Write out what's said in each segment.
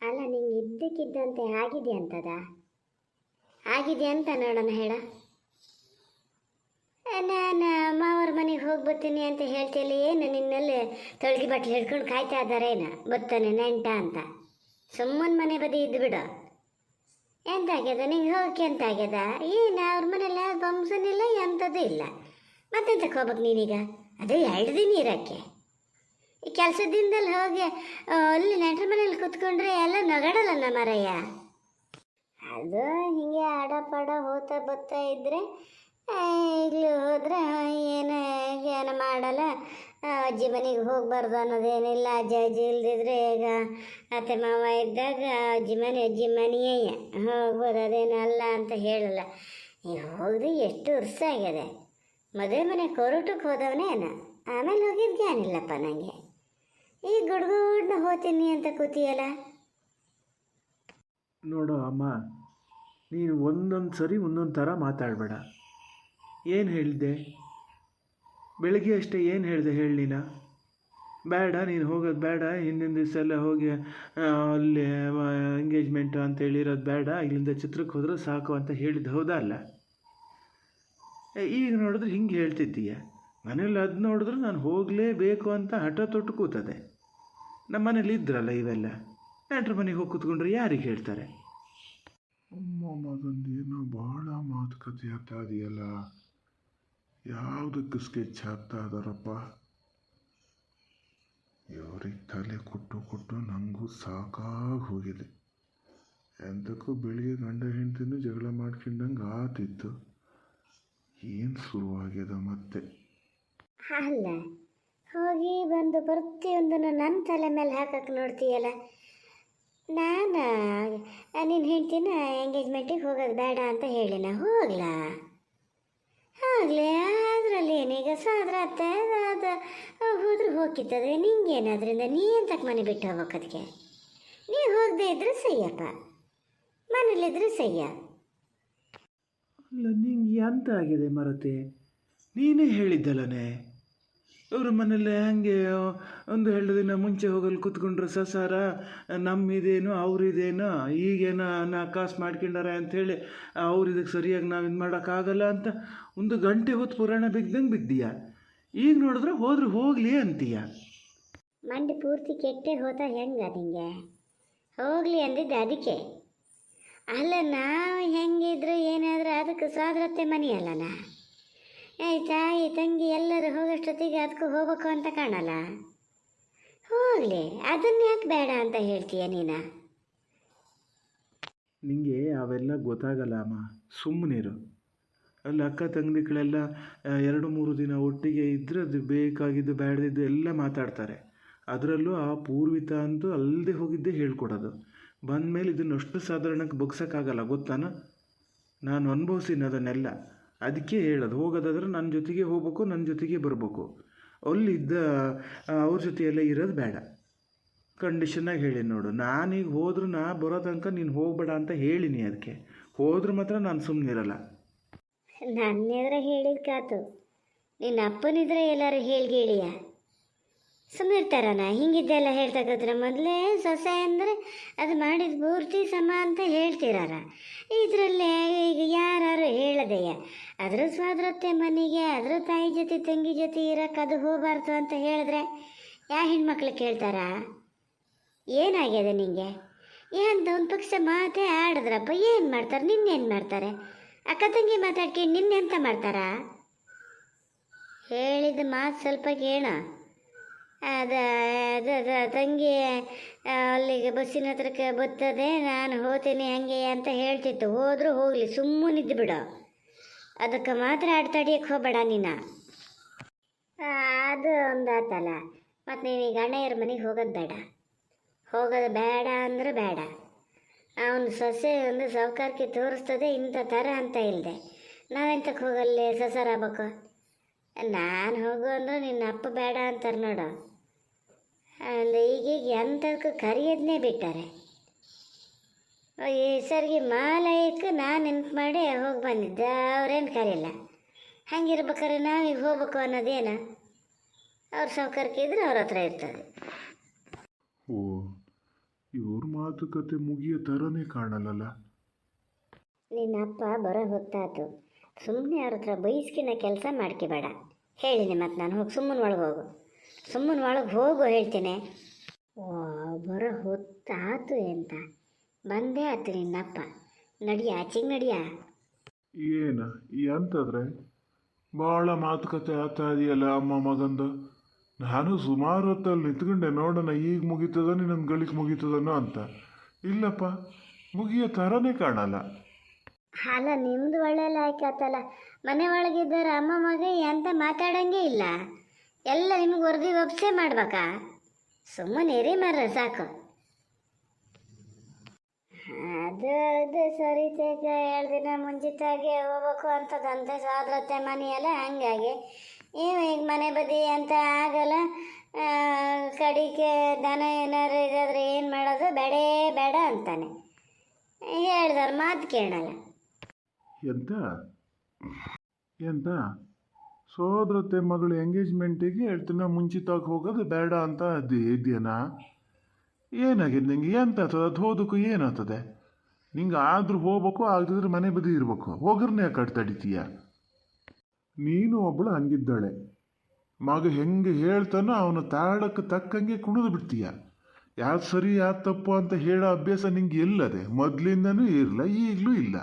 ಅಲ್ಲ ನಿಂಗೆ ಇದ್ದಕ್ಕಿದ್ದಂತೆ ಆಗಿದೆ ಅಂತದ ಆಗಿದೆ ಅಂತ ನೋಡೋಣ ಹೇಳ. ನಾನು ಮಾವರ ಮನೆಗೆ ಹೋಗಿ ಬರ್ತೀನಿ ಅಂತ ಹೇಳ್ತಿಲ್ಲ, ಏನು ನಿನ್ನಲ್ಲಿ ತೊಳ್ಗಿ ಬಟ್ಲು ಹಿಡ್ಕೊಂಡು ಕಾಯ್ತಾ ಇದ್ದಾರೇನು ಬರ್ತಾನೆ ನೆಂಟ ಅಂತ. ಸುಮ್ಮನೆ ಮನೆ ಬದಿ ಇದ್ದು ಬಿಡು. ಎಂತಾಗ್ಯದ ನಿಂಗೆ ಹೋಗಕ್ಕೆ ಎಂತಾಗ್ಯದ? ಏನು ಅವ್ರ ಮನೆಯಲ್ಲ ಫಂಕ್ಷನ್ ಇಲ್ಲ ಎಂಥದ್ದು ಇಲ್ಲ, ಮತ್ತೆಂತಕ್ಕೆ ಹೋಗ್ಬೇಕು ನೀನೀಗ? ಅದು 2 ದಿನ ಇರೋಕ್ಕೆ. ಈ ಕೆಲಸದ ದಿನದಲ್ಲಿ ಹೋಗಿ ಅಲ್ಲಿ ನೆಂಟ್ರ ಮನೇಲಿ ಕೂತ್ಕೊಂಡ್ರೆ ಎಲ್ಲ ನಗಡಲ್ಲ ಮರಯ್ಯ. ಅದು ಹೀಗೆ ಆಡಪಾಡ ಹೋಗ್ತಾ ಬರ್ತಾ ಇದ್ದರೆ ಇಲ್ಲಿ ಹೋದ್ರೆ ಏನು ಮಾಡಲ್ಲ, ಅಜ್ಜಿ ಮನೆಗೆ ಹೋಗ್ಬಾರ್ದು ಅನ್ನೋದೇನಿಲ್ಲ. ಅಜ್ಜಿ ಇಲ್ದಿದ್ರೆ ಈಗ ಅತ್ತೆ ಮಾವ ಇದ್ದಾಗ ಅಜ್ಜಿ ಮನೆಯೇ ಹೋಗ್ಬೋದು, ಅದೇನಲ್ಲ ಅಂತ ಹೇಳಲ್ಲ. ಈಗ ಹೋಗ್ರಿ ಎಷ್ಟು ವರ್ಷ ಆಗ್ಯದೆ. ಮದುವೆ ಮನೆ ಕೊರಟಕ್ಕೆ ಹೋದವನೇನ, ಆಮೇಲೆ ಹೋಗಿದ್ದು ಜ್ಞಾನಿಲ್ಲಪ್ಪ ನನಗೆ. ಈಗ ಗುಡ್ಗುಡ್ನ ಹೋಗ್ತೀನಿ ಅಂತ ಕೂತಿಯಲ್ಲ. ನೋಡು ಅಮ್ಮ, ನೀನು ಒಂದೊಂದು ಸರಿ ಒಂದೊಂದು ಥರ ಮಾತಾಡಬೇಡ. ಏನು ಹೇಳಿದೆ ಬೆಳಗ್ಗೆ ಅಷ್ಟೇ? ಏನು ಹೇಳಿದೆ ಹೇಳಿ ನೀನು? ಬೇಡ ನೀನು ಹೋಗೋದು ಬೇಡ, ಹಿಂದಿನ ದಿವಸ ಎಲ್ಲ ಹೋಗಿ ಅಲ್ಲಿ ಎಂಗೇಜ್ಮೆಂಟು ಅಂತ ಹೇಳಿರೋದು ಬೇಡ, ಇಲ್ಲಿಂದ ಚಿತ್ರಕ್ಕೆ ಹೋದ್ರೆ ಸಾಕು ಅಂತ ಹೇಳಿದ್ದು ಹೌದಾ ಅಲ್ಲ? ಈಗ ನೋಡಿದ್ರೆ ಹಿಂಗೆ ಹೇಳ್ತಿದ್ದೀಯ. ಮನೇಲಿ ಅದು ನೋಡಿದ್ರೆ ನಾನು ಹೋಗಲೇಬೇಕು ಅಂತ ಹಠ ತೊಟ್ಟು ಕೂತದೆ. ನಮ್ಮ ಮನೇಲಿ ಇದ್ರಲ್ಲ ಇವೆಲ್ಲ, ನೆಂಟ್ರ ಮನೆಗೆ ಹೋಗಿ ಕೂತ್ಕೊಂಡ್ರೆ ಯಾರಿಗೆ ಹೇಳ್ತಾರೆ? ಅಮ್ಮ ಮಗಂದೇನೋ ಭಾಳ ಮಾತುಕತೆ ಆಗ್ತಾ ಇದೆಯಲ್ಲ, ಯಾವುದಕ್ಕೆ ಸ್ಕೆಚ್ ಹಾಕ್ತಾ ಇದ್ದಾರಪ್ಪ? ಇವ್ರಿಗೆ ತಲೆ ಕೊಟ್ಟು ನನಗೂ ಸಾಕಾಗಿ ಹೋಗಿದೆ. ಎಂತಕ್ಕೂ ಬೆಳಿಗ್ಗೆ ಗಂಡ ಹೆಂಡ್ತಿನೂ ಜಗಳ ಮಾಡ್ಕೊಂಡಂಗೆ ಆತಿತ್ತು, ಏನು ಶುರುವಾಗ್ಯದ ಮತ್ತೆ? ಅಲ್ಲ, ಹೋಗಿ ಬಂದು ಪ್ರತಿಯೊಂದನ್ನು ನನ್ನ ತಲೆ ಮೇಲೆ ಹಾಕಕ್ಕೆ ನೋಡ್ತೀಯಲ್ಲ. ನಾನು ನಿನ್ನ ಹೆಂಡ್ತಿನ ಎಂಗೇಜ್ಮೆಂಟಿಗೆ ಹೋಗೋದು ಬೇಡ ಅಂತ ಹೇಳಿನ, ಹೋಗ್ಲಾ? ಆಗಲಿ, ಅದರಲ್ಲಿ ಏನೀಗ ಸಾದ್ರ ಅತ್ತೆ ಅದು ಹೋದ್ರೆ ಹೋಗಿತ್ತದೆ, ನಿಂಗೇನಾದ್ರಿಂದ ನೀ ಎಂತಕ್ಕೆ ಮನೆ ಬಿಟ್ಟು ಹೋಗೋದಕ್ಕೆ? ನೀ ಹೋಗದೆ ಇದ್ರೆ ಸಯ್ಯಪ್ಪ, ಮನೇಲಿದ್ರೆ ಸಯ್ಯ. ಅಲ್ಲ, ನಿಂಗೆ ಎಂತ ಆಗಿದೆ ಮರತೆ? ನೀನೇ ಹೇಳಿದ್ದಲ್ಲನೇ ಇವ್ರ ಮನೇಲಿ ಹಾಗೆ ಒಂದು 2 ದಿನ ಮುಂಚೆ ಹೋಗಲು ಕೂತ್ಕೊಂಡ್ರೆ ಸಸಾರ ನಮ್ಮಿದೇನು ಅವ್ರಿದೇನು, ಈಗೇನೋ ಕಾಸು ಮಾಡ್ಕೊಂಡಾರೆ ಅಂಥೇಳಿ ಅವ್ರು ಇದಕ್ಕೆ ಸರಿಯಾಗಿ ನಾವು ಇದು ಮಾಡೋಕ್ಕಾಗಲ್ಲ ಅಂತ 1 ಗಂಟೆ ಹೊತ್ತು ಪುರಾಣ ಬಿದ್ದಂಗೆ ಬಿದ್ದೀಯ. ಈಗ ನೋಡಿದ್ರೆ ಹೋದ್ರೆ ಹೋಗಲಿ ಅಂತೀಯ. ಮಂಡಿ ಪೂರ್ತಿ ಕೆಟ್ಟೆ ಹೋತ ಹೆಂಗ ನಿಂಗೆ? ಹೋಗಲಿ ಅಂದಿದ್ದೆ ಅದಕ್ಕೆ. ಅಲ್ಲ, ನಾವು ಹೆಂಗಿದ್ರು ಏನಾದರೂ ಅದಕ್ಕೆ ಸ್ವಾದ್ರತೆ ಮನೆಯಲ್ಲನ. ತಾಯಿ ತಂಗಿ ಎಲ್ಲರೂ ಹೋಗೋಷ್ಟೊತ್ತಿಗೆ ಅದಕ್ಕೂ ಹೋಗ್ಬೇಕು ಅಂತ ಕಾಣಲ್ಲ. ಹೋಗಲಿ, ಅದನ್ನ ಯಾಕೆ ಬೇಡ ಅಂತ ಹೇಳ್ತೀಯ ನೀನು? ನಿಂಗೆ ಅವೆಲ್ಲ ಗೊತ್ತಾಗಲ್ಲ ಅಮ್ಮ, ಸುಮ್ಮನಿರು. ಅಲ್ಲಿ ಅಕ್ಕ ತಂಗಿಗಳೆಲ್ಲ 2-3 ದಿನ ಒಟ್ಟಿಗೆ ಇದ್ದರೆ ಅದು ಬೇಕಾಗಿದ್ದು ಬೇಡದಿದ್ದು ಎಲ್ಲ ಮಾತಾಡ್ತಾರೆ. ಅದರಲ್ಲೂ ಆ ಪೂರ್ವಿತ ಅಂತೂ ಅಲ್ಲದೆ ಹೋಗಿದ್ದೇ ಹೇಳ್ಕೊಡೋದು. ಬಂದಮೇಲೆ ಇದನ್ನಷ್ಟು ಸಾಧಾರಣಕ್ಕೆ ಬಗ್ಸೋಕ್ಕಾಗಲ್ಲ, ಗೊತ್ತಾನ? ನಾನು ಅನುಭವಿಸಿನ ಅದನ್ನೆಲ್ಲ. ಅದಕ್ಕೆ ಹೇಳೋದು, ಹೋಗೋದಾದ್ರೆ ನನ್ನ ಜೊತೆಗೆ ಹೋಗ್ಬೇಕು, ನನ್ನ ಜೊತೆಗೆ ಬರಬೇಕು. ಅಲ್ಲಿದ್ದ ಅವ್ರ ಜೊತೆಯೆಲ್ಲ ಇರೋದು ಬೇಡ. ಕಂಡೀಷನ್ನಾಗಿ ಹೇಳಿ ನೋಡು. ನಾನೀಗ ಹೋದ್ರೂ ನಾ ಬರೋ ತನಕ ನೀನು ಹೋಗಬೇಡ ಅಂತ ಹೇಳಿನಿ. ಅದಕ್ಕೆ ಹೋದ್ರೆ ಮಾತ್ರ ನಾನು ಸುಮ್ಮನಿರಲ್ಲ. ನನ್ನೆದ್ರೆ ಹೇಳಿದ ಕಾತು, ನಿನ್ನ ಅಪ್ಪನಿದ್ರೆ ಎಲ್ಲರೂ ಹೇಳಿಯ ಸುಮ್ಮನಿರ್ತಾರನ? ಹಿಂಗಿದ್ದೆಲ್ಲ ಹೇಳ್ತಕ್ಕಂದ್ರೆ ಮೊದಲೇ ಸೊಸೆ ಅಂದರೆ ಅದು ಮಾಡಿದ ಪೂರ್ತಿ ಸಮ ಅಂತ ಹೇಳ್ತಿರಾರ. ಇದರಲ್ಲೇ ಈಗ ಯಾರು ಹೇಳದೆಯ ಅದ್ರ ಸ್ವಾದ್ರತೆ ಮನೆಗೆ ಅದ್ರ ತಾಯಿ ಜೊತೆ ತಂಗಿ ಜೊತೆ ಇರೋಕೆ ಅದು ಹೋಗಬಾರ್ದು ಅಂತ ಹೇಳಿದ್ರೆ ಹೆಣ್ಮಕ್ಳು ಕೇಳ್ತಾರ? ಏನಾಗ್ಯದ ನಿಂಗೆ? ಏನಂತ ಒಂದು ಪಕ್ಷ ಮಾತೇ ಆಡಿದ್ರಪ್ಪ ಏನು ಮಾಡ್ತಾರೆ? ನಿನ್ನೇನು ಮಾಡ್ತಾರೆ? ಅಕ್ಕ ತಂಗಿ ಮಾತಾಡ್ಕೊಂಡು ನಿನ್ನೆಂತ ಮಾಡ್ತಾರ? ಹೇಳಿದ ಮಾತು ಸ್ವಲ್ಪ ಕೇಳ. ತಂಗಿ ಅಲ್ಲಿಗೆ ಬಸ್ಸಿನ ಹತ್ರಕ್ಕೆ ಬರ್ತದೆ, ನಾನು ಹೋಗ್ತೀನಿ ಹಂಗೆ ಅಂತ ಹೇಳ್ತಿತ್ತು. ಹೋದರೂ ಹೋಗಲಿ, ಸುಮ್ಮನಿದ್ದು ಬಿಡು. ಅದಕ್ಕೆ ಮಾತ್ರ ತಡಿಯಕ್ಕೆ ಹೋಗಬೇಡ ನೀನು. ಅದು ಒಂದಾತಲ್ಲ. ಮತ್ತು ನೀನೀಗ ಅಣ್ಣಯ್ಯರ ಮನೆಗೆ ಹೋಗೋದು ಬೇಡ ಅಂದ್ರೆ ಬೇಡ. ಅವನು ಸೊಸೆ ಒಂದು ಸಾವುಕಾರಕ್ಕೆ ತೋರಿಸ್ತದೆ ಇಂಥ ಥರ ಅಂತ ಇಲ್ಲದೆ ನಾವೆಂತಕ್ಕೆ ಹೋಗಲ್ಲಿ ಸೊಸರ ಆಗ್ಬೇಕು? ನಾನು ಹೋಗು ಅಂದ್ರೆ ನಿನ್ನ ಅಪ್ಪ ಬೇಡ ಅಂತಾರೆ ನೋಡು. ಅಂದರೆ ಈಗೀಗ ಎಂಥದಕ್ಕೂ ಕರೆಯೋದನ್ನೇ ಬಿಟ್ಟಾರೆ. ಈ ಸರ್ಗಿ ಮಾಲಯಕ್ಕೆ ನಾನು ನೆನ್ಪು ಮಾಡಿ ಹೋಗಿ ಬಂದಿದ್ದೆ, ಅವ್ರೇನು ಕರೆಯಲ್ಲ. ಹಂಗಿರ್ಬೇಕಾದ್ರೆ ನಾವೀಗ ಹೋಗ್ಬೇಕು ಅನ್ನೋದೇನು? ಅವ್ರ ಸಾವುಕಾರಕ್ಕೆ ಇದ್ರೆ ಅವ್ರ ಹತ್ರ ಇರ್ತದೆ. ಓ, ಇವ್ರ ಮಾತುಕತೆ ಮುಗಿಯೋ ಥರನೇ ಕಾಣಲ್ಲಲ್ಲ. ನಿನ್ನ ಅಪ್ಪ ಬರೋ ಹೊತ್ತಾತು, ಸುಮ್ಮನೆ ಅವ್ರ ಹತ್ರ ಬೈಸ್ಕಿನ ಕೆಲಸ ಮಾಡ್ಕೋಬೇಡ. ಹೇಳಿನಿ ಮತ್ತು ನಾನು ಹೋಗಿ ಸುಮ್ಮನೆ ಒಳಗೆ ಹೋಗು, ಸುಮ್ಮನೆ ಒಳಗೆ ಹೋಗು ಹೇಳ್ತೀನಿ. ಓ ಬರೋ ಹೊತ್ತಾತು ಅಂತ ಬಂದೇ ಆತು ನಿನ್ನಪ್ಪ. ನಡಿಯ ಆಚೆಗೆ ನಡಿಯ. ಏನ ಎಂತಂದ್ರೆ ಭಾಳ ಮಾತುಕತೆ ಆಗ್ತಾ ಇದೆಯಲ್ಲ ಅಮ್ಮ ಮಗಂದು. ನಾನು ಸುಮಾರು ಹೊತ್ತಲ್ಲಿ ನಿಂತ್ಕೊಂಡೆ ನೋಡೋಣ ಈಗ ಮುಗೀತದೋ ನನ್ನ ಗಳಿಕೆ ಮುಗೀತದನೋ ಅಂತ. ಇಲ್ಲಪ್ಪ, ಮುಗಿಯೋ ಥರನೇ ಕಾಣಲ್ಲ. ಅಲ್ಲ ನಿಮ್ದು ಒಳ್ಳೆ ಲಾಯ್ಕ್ ಆತಲ್ಲ. ಮನೆ ಒಳಗಿದ್ದಾರೆ ಅಮ್ಮ ಮಗ ಎಂತ ಮಾತಾಡಂಗೆ ಇಲ್ಲ. ಎಲ್ಲ ನಿಮ್ಗೆ ವರದಿ ಒಪ್ಸೆ ಮಾಡ್ಬೇಕಾ? ಸುಮ್ಮನೆ ಇರಿ ಮರ ಸಾಕು. ಅದು ಸರಿ ತೇಗ 2 ದಿನ ಮುಂಚಿತಾಗೆ ಹೋಗ್ಬೇಕು ಅಂತದಂತೆ ಸಾದ್ರತೆ ಮನೆಯಲ್ಲ. ಹಂಗಾಗಿ ಇವ ಈಗ ಮನೆ ಬದಿ ಅಂತ ಆಗಲ್ಲ. ಕಡಿಕೆ ದನ ಏನಾರು ಇದಾದ್ರೆ ಏನು ಮಾಡೋದು, ಬೇಡೇ ಬೇಡ ಅಂತಾನೆ. ಹೇಳ್ದವ್ರ ಮಾತು ಕೇಳಲ್ಲ. ಎಂತ ಎಂತ ಸೋದರತೆ ಮಗಳು ಎಂಗೇಜ್ಮೆಂಟಿಗೆ 2 ದಿನ ಮುಂಚಿತಾಗಿ ಹೋಗೋದು ಬೇಡ ಅಂತ ಇದೆಯೇನಾ? ಏನಾಗಿದೆ ನಿಂಗೆ? ಎಂತ ಆಗ್ತದೆ? ಅದು ಹೋದಕ್ಕೂ ಏನಾಗ್ತದೆ ನಿಂಗೆ? ಆದರೂ ಹೋಗ್ಬೇಕು, ಆಗದಿದ್ರೆ ಮನೆ ಬದಿ ಇರ್ಬೇಕು. ಹೋಗ್ರನ್ನೇ ಯಾಕೆ ತಡಿತೀಯ? ನೀನು ಒಬ್ಬಳು ಹಂಗಿದ್ದಾಳೆ. ಮಗ ಹೆಂಗೆ ಹೇಳ್ತಾನೋ ಅವನ ತಾಳಕ್ಕೆ ತಕ್ಕಂಗೆ ಕುಣಿದು ಬಿಡ್ತೀಯ. ಯಾವ್ದು ಸರಿ ಯಾವ್ದು ತಪ್ಪು ಅಂತ ಹೇಳೋ ಅಭ್ಯಾಸ ನಿಂಗೆ ಎಲ್ಲದೆ ಮೊದಲಿಂದನೂ ಇರಲ್ಲ, ಈಗಲೂ ಇಲ್ಲ.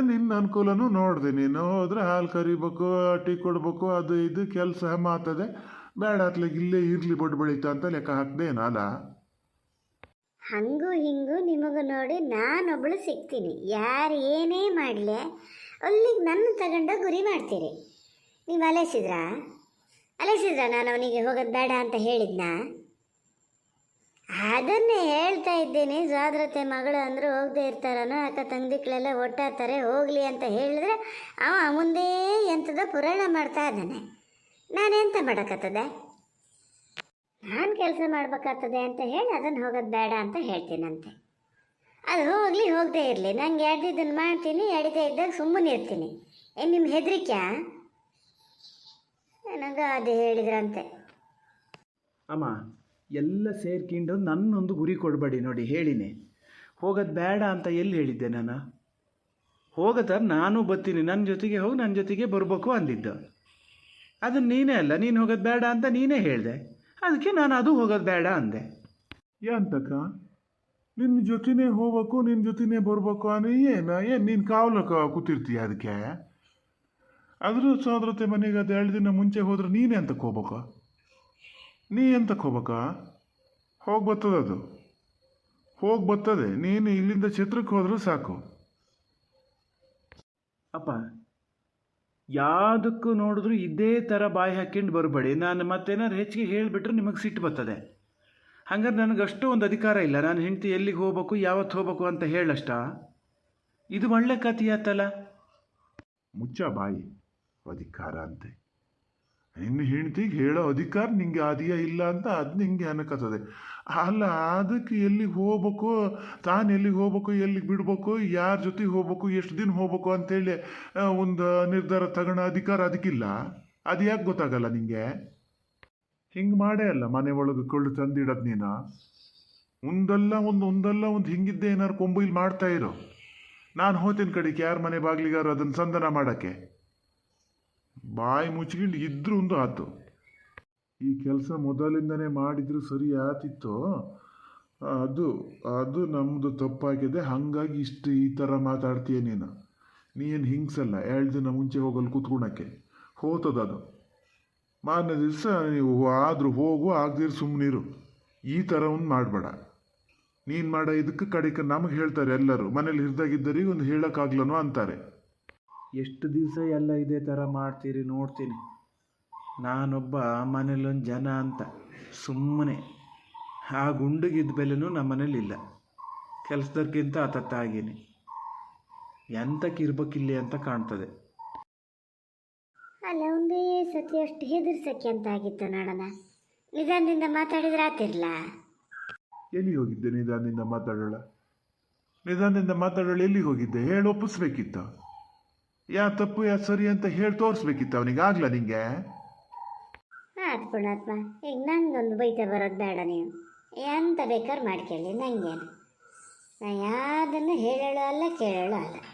ನಿನ್ನ ಅನುಕೂಲನೂ ನೋಡಿದೆ. ನೀನು ಹೋದ್ರೆ ಹಾಲು ಕರಿಬೇಕು, ಟೀ ಕೊಡ್ಬೇಕು, ಅದು ಇದು ಕೆಲಸ ಮಾತದೆ. ಬೇಡ ಅತ್ಲಾಗ ಇಲ್ಲೇ ಇರಲಿ ಬಡ್ ಬೆಳೀತಾ ಅಂತ ಲೆಕ್ಕ ಹಾಕ್ದೇನಲ್ಲ. ಹಂಗೂ ಹಿಂಗೂ ನಿಮಗೂ ನೋಡಿ ನಾನೊಬ್ಬಳು ಸಿಗ್ತೀನಿ. ಯಾರು ಏನೇ ಮಾಡಲಿ ಅಲ್ಲಿಗೆ ನನ್ನ ತಗೊಂಡ ಗುರಿ ಮಾಡ್ತೀರಿ. ನೀವು ಅಲೆಸಿದ್ರಾ ನಾನು ಅವನಿಗೆ ಹೋಗೋದು ಬೇಡ ಅಂತ ಹೇಳಿದ್ನಾ? ಅದನ್ನೇ ಹೇಳ್ತಾ ಇದ್ದೀನಿ. ಸೋದರತೆ ಮಗಳು ಅಂದರೂ ಹೋಗದೆ ಇರ್ತಾರನೋ, ಅಕ್ಕ ತಂಗಿಗಳೆಲ್ಲ ಒಟ್ಟಾಗ್ತಾರೆ ಹೋಗಲಿ ಅಂತ ಹೇಳಿದ್ರೆ ಅವ ಮುಂದೆ ಎಂಥದ ಪುರಾಣ ಮಾಡ್ತಾ ಇದ್ದಾನೆ. ನಾನೆಂತ ಮಾಡೋಕ್ಕತ್ತದೆ? ನಾನು ಕೆಲಸ ಮಾಡ್ಬೇಕಾಗ್ತದೆ ಅಂತ ಹೇಳಿ ಅದನ್ನು ಹೋಗೋದು ಬೇಡ ಅಂತ ಹೇಳ್ತೀನಂತೆ. ಅದು ಹೋಗಲಿ ಹೋಗದೆ ಇರಲಿ, ನಂಗೆ ಎಡ್ದಿದ್ದನ್ನು ಮಾಡ್ತೀನಿ, ಎಡದೇ ಇದ್ದಾಗ ಸುಮ್ಮನೆ ಇರ್ತೀನಿ. ಏನು ನಿಮ್ಮ ಹೆದರಿಕೆ? ನನಗೆ ಅದು ಹೇಳಿದ್ರಂತೆ. ಅಮ್ಮ ಎಲ್ಲ ಸೇರ್ಕೊಂಡು ನನ್ನೊಂದು ಗುರಿ ಕೊಡಬೇಡಿ ನೋಡಿ. ಹೇಳಿನಿ ಹೋಗೋದು ಬೇಡ ಅಂತ ಎಲ್ಲಿ ಹೇಳಿದ್ದೆ ನಾನು? ಹೋಗೋದ ನಾನು ಬರ್ತೀನಿ, ನನ್ನ ಜೊತೆಗೆ ಹೋಗಿ ನನ್ನ ಜೊತೆಗೆ ಬರಬೇಕು ಅಂದಿದ್ದು. ಅದನ್ನು ನೀನೇ ಅಲ್ಲ, ನೀನು ಹೋಗೋದು ಬೇಡ ಅಂತ ನೀನೇ ಹೇಳಿದೆ. ಅದಕ್ಕೆ ನಾನು ಅದು ಹೋಗೋದು ಬೇಡ ಅಂದೆ. ಎಂತಕ್ಕ ನಿನ್ನ ಜೊತೆನೇ ಹೋಗ್ಬೇಕು, ನಿನ್ನ ಜೊತೆನೇ ಬರ್ಬೇಕು ಅನ್ನೋ ಏನು ನೀನು ಕಾವಲಕ್ಕೆ ಕೂತಿರ್ತೀಯ? ಅದಕ್ಕೆ ಆದರೂ ಸೋದರತೆ ಮನೆಗೆ ಅದು 2 ದಿನ ಮುಂಚೆ ಹೋದ್ರೆ ನೀನೇ ಅಂತಕ್ಕೆ ಹೋಗ್ಬೇಕು? ನೀ ಎಂತಕ್ಕೆ ಹೋಗ್ಬೇಕಾ? ಹೋಗಿ ಬರ್ತದೆ, ಅದು ಹೋಗಿ ಬರ್ತದೆ. ನೀನು ಇಲ್ಲಿಂದ ಛತ್ರಕ್ಕೆ ಹೋದರೂ ಸಾಕು. ಅಪ್ಪ ಯಾವುದಕ್ಕೂ ನೋಡಿದ್ರು ಇದೇ ಥರ ಬಾಯಿ ಹಾಕ್ಕೊಂಡು ಬರಬೇಡಿ. ನಾನು ಮತ್ತೇನಾದ್ರು ಹೆಚ್ಚಿಗೆ ಹೇಳಿಬಿಟ್ರೆ ನಿಮಗೆ ಸಿಟ್ಟು ಬರ್ತದೆ. ಹಂಗಾರೆ ನನಗಷ್ಟು ಒಂದು ಅಧಿಕಾರ ಇಲ್ಲ. ನಾನು ಹೆಂಡತಿ ಎಲ್ಲಿಗೆ ಹೋಗ್ಬೇಕು, ಯಾವತ್ತು ಹೋಗ್ಬೇಕು ಅಂತ ಹೇಳಷ್ಟ. ಇದು ಒಳ್ಳೆ ಕಥೆಯಾತಲ್ಲ. ಮುಚ್ಚ ಬಾಯಿ. ಅಧಿಕಾರ ಅಂತೆ ನಿನ್ನ ಹೆಂಡ್ತಿಗೆ ಹೇಳೋ ಅಧಿಕಾರ ನಿಂಗೆ ಅದೆಯಾ ಇಲ್ಲ ಅಂತ ಅದು ನಿಂಗೆ ಅನ್ನಕತ್ತದೆ. ಅಲ್ಲ, ಅದಕ್ಕೆ ಎಲ್ಲಿಗೆ ಹೋಗ್ಬೇಕು, ತಾನು ಎಲ್ಲಿಗೆ ಹೋಗ್ಬೇಕು, ಎಲ್ಲಿಗೆ ಬಿಡ್ಬೇಕು, ಯಾರ ಜೊತೆಗೆ ಹೋಗ್ಬೇಕು, ಎಷ್ಟು ದಿನ ಹೋಗ್ಬೇಕು ಅಂತೇಳಿ ಒಂದು ನಿರ್ಧಾರ ತಗೊಳ್ಳೋ ಅಧಿಕಾರ ಅದಕ್ಕಿಲ್ಲ. ಅದು ಯಾಕೆ ಗೊತ್ತಾಗಲ್ಲ ನಿಂಗೆ? ಹಿಂಗೆ ಮಾಡೇ ಅಲ್ಲ ಮನೆ ಒಳಗೆ ಕೊಳ್ಳು ತಂದಿಡೋದು ನೀನು. ಒಂದಲ್ಲ ಒಂದು ಹಿಂಗಿದ್ದೆ ಏನಾರು ಕೊಂಬು ಇಲ್ಲಿ ಮಾಡ್ತಾ ಇರೋ. ನಾನು ಹೋಗ್ತೀನಿ ಕಡೆಗೆ ಯಾರ ಮನೆ ಬಾಗ್ಲಿಗಾರು ಅದನ್ನು ಸಂಧಾನ ಮಾಡೋಕ್ಕೆ. ಬಾಯಿ ಮುಚ್ಕೊಂಡು ಇದ್ರೂ ಒಂದು ಆತು. ಈ ಕೆಲಸ ಮೊದಲಿಂದನೇ ಮಾಡಿದ್ರು ಸರಿ ಆತಿತ್ತು. ಅದು ನಮ್ಮದು ತಪ್ಪಾಗಿದೆ. ಹಾಗಾಗಿ ಈ ಥರ ಮಾತಾಡ್ತೀಯ ನೀನು. ನೀನು ಹಿಂಗ್ಸಲ್ಲ. 2 ದಿನ ಮುಂಚೆ ಹೋಗಲು ಕೂತ್ಕೊಳಕ್ಕೆ ಹೋತದದು. ಮಾರನೇ ದಿವಸ ನೀವು ಆದರೂ ಹೋಗು, ಆಗದಿರು ಸುಮ್ಮನಿರು. ಈ ಥರ ಒಂದು ಮಾಡಬೇಡ. ನೀನು ಮಾಡೋ ಇದಕ್ಕೆ ಕಡೆಗೆ ನಮಗೆ ಹೇಳ್ತಾರೆ ಎಲ್ಲರೂ. ಮನೇಲಿ ಹಿರಿದಾಗಿದ್ದರಿಗೆ ಒಂದು ಹೇಳೋಕ್ಕಾಗ್ಲನೋ ಅಂತಾರೆ. ಎಷ್ಟು ದಿವಸ ಎಲ್ಲ ಇದೇ ಥರ ಮಾಡ್ತೀರಿ ನೋಡ್ತೀನಿ. ನಾನೊಬ್ಬ ಮನೇಲೊಂದು ಜನ ಅಂತ ಸುಮ್ಮನೆ ಆ ಗುಂಡಿಗಿದ್ದ ಬೆಲೆನೂ ನಮ್ಮ ಮನೇಲಿಲ್ಲ. ಕೆಲಸದಕ್ಕಿಂತ ಆಗಿನಿ. ಎಂತಕ್ಕೆ ಇರ್ಬೇಕಿಲ್ಲಿ ಅಂತ ಕಾಣ್ತದೆ. ಅಲ್ಲ, ಒಂದೇ ಸತಿ ಅಷ್ಟು ಹೆದರ್ಸಕ್ಕೆ ಅಂತ ಆಗಿತ್ತು ನೋಡೋಣ. ನಿಧಾನದಿಂದ ಮಾತಾಡಿದ್ರೆ ಆತಿರ್ಲ. ಎಲ್ಲಿ ಹೋಗಿದ್ದೆ ನಿಧಾನದಿಂದ ಮಾತಾಡೋಳ? ಎಲ್ಲಿಗೆ ಹೋಗಿದ್ದೆ ಹೇಳಿ ಒಪ್ಪಿಸ್ಬೇಕಿತ್ತು. ಯಾ ತಪ್ಪು ಯಾ ಸರಿ ಅಂತ ಹೇಳಿ ತೋರಿಸ್ಬೇಕಿತ್ತು ಅವನಿಗೆ. ಆಗ್ಲ ನಿಂಗೆ? ಆಯ್ತು ಪುಣಾತ್ಮ, ಈಗ ನಂಗೊಂದು ಬೈತ ಬರೋದು ಬೇಡ. ನೀವು ಎಂತ ಬೇಕಾದ್ರೆ ಮಾಡ್ಕೊಳ್ಳಿ ನನಗೇನು. ನಾನು ಯಾವುದನ್ನು ಹೇಳೋಳು ಅಲ್ಲ ಕೇಳೋಳು ಅಲ್ಲ.